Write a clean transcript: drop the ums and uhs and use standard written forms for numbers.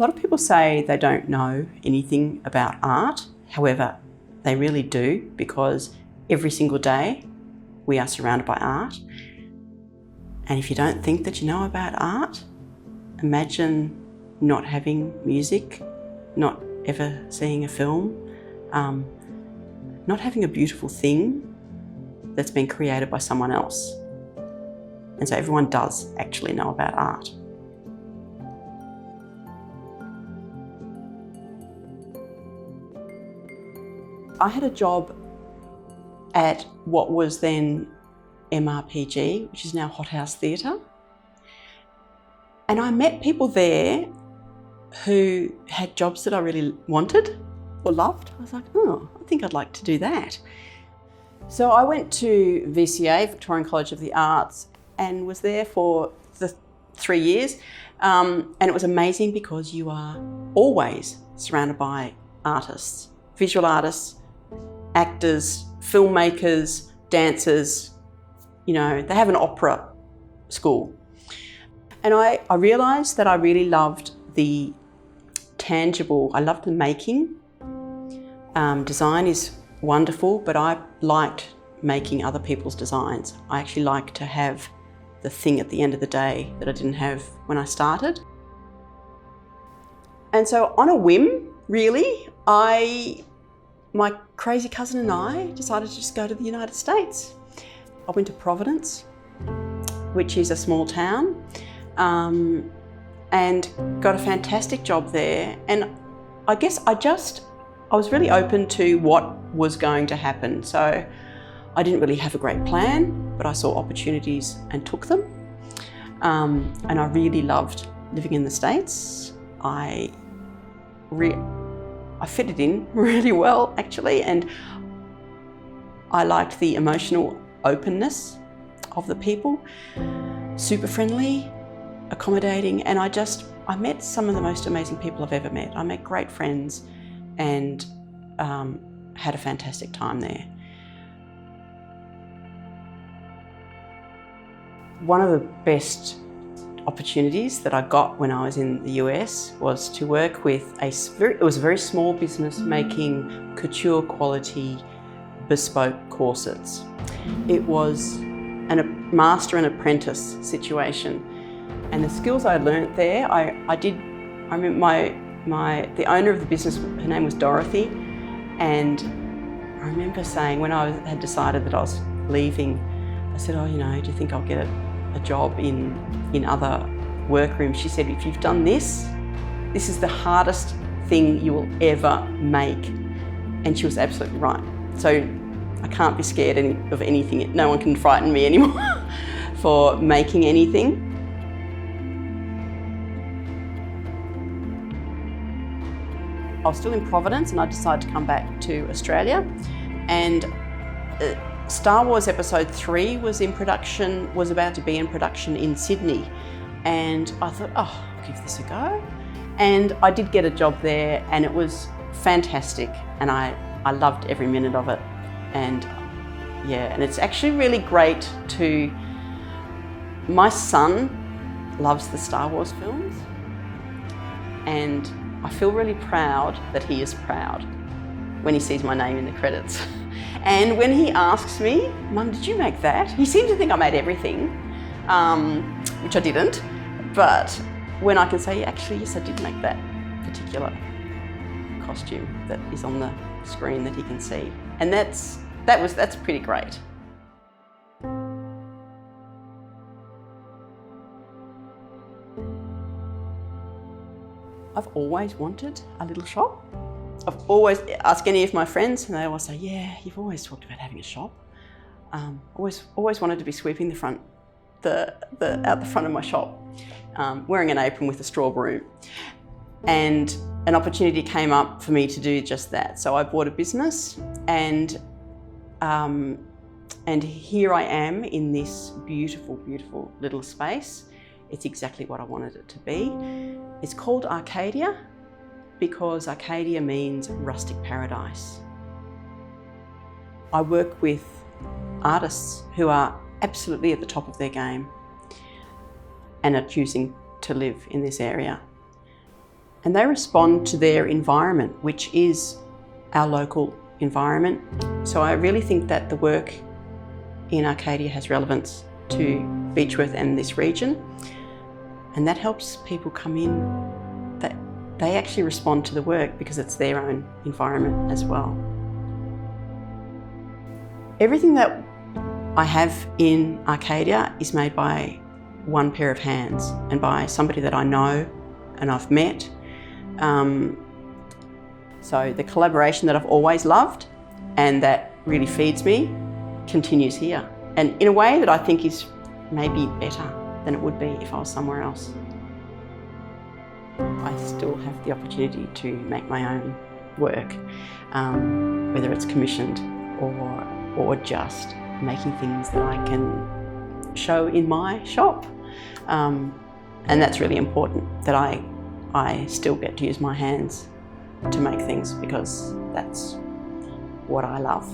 lot of people say they don't know anything about art. However, they really do, because every single day we are surrounded by art. And if you don't think that you know about art, imagine not having music, not ever seeing a film, not having a beautiful thing that's been created by someone else. And so everyone does actually know about art. I had a job at what was then MRPG, which is now Hothouse Theatre. And I met people there who had jobs that I really wanted or loved. I was like, oh, I think I'd like to do that. So I went to VCA, Victorian College of the Arts, and was there for the 3 years. And it was amazing because you are always surrounded by artists, visual artists, actors, filmmakers, dancers. You know, they have an opera school. And I realised that I really loved the tangible, I loved the making. Design is wonderful, but I liked making other people's designs. I actually like to have the thing at the end of the day that I didn't have when I started. And so on a whim, really, my crazy cousin and I decided to just go to the United States. I went to Providence, which is a small town, and got a fantastic job there. And I guess I was really open to what was going to happen. So I didn't really have a great plan, but I saw opportunities and took them. And I really loved living in the States. I fitted in really well, actually, and I liked the emotional openness of the people, super friendly, accommodating, and I met some of the most amazing people I've ever met. I met great friends and had a fantastic time there. One of the best opportunities that I got when I was in the US was to work with it was a very small business making couture quality bespoke corsets. It was a master and apprentice situation, and the skills I learnt there, I remember the owner of the business, her name was Dorothy, and I remember saying when I had decided that I was leaving, I said, oh, you know, do you think I'll get a job in other workrooms? She said, if you've done this is the hardest thing you will ever make. And she was absolutely right. So I can't be scared of anything. No one can frighten me anymore for making anything. I was still in Providence and I decided to come back to Australia, and Star Wars Episode 3 was about to be in production in Sydney, and I thought, oh, I'll give this a go. And I did get a job there, and it was fantastic, and I loved every minute of it. And yeah, and it's actually really great my son loves the Star Wars films, and I feel really proud that he is proud when he sees my name in the credits. And when he asks me, Mum, did you make that? He seems to think I made everything, which I didn't. But when I can say, actually, yes, I did make that particular costume that is on the screen that he can see. And that's pretty great. I've always wanted a little shop. I've always asked any of my friends, and they always say, yeah, you've always talked about having a shop. Always wanted to be sweeping out the front of my shop, wearing an apron with a straw broom. And an opportunity came up for me to do just that. So I bought a business, and here I am in this beautiful, beautiful little space. It's exactly what I wanted it to be. It's called ARCADIA because Arcadia means rustic paradise. I work with artists who are absolutely at the top of their game and are choosing to live in this area. and they respond to their environment, which is our local environment. So I really think that the work in Arcadia has relevance to Beechworth and this region, and that helps people come in, that they actually respond to the work because it's their own environment as well. Everything that I have in Arcadia is made by one pair of hands and by somebody that I know and I've met. So the collaboration that I've always loved and that really feeds me continues here, and in a way that I think is maybe better than it would be if I was somewhere else. I still have the opportunity to make my own work, whether it's commissioned or just making things that I can show in my shop. And that's really important, that I still get to use my hands to make things, because that's what I love.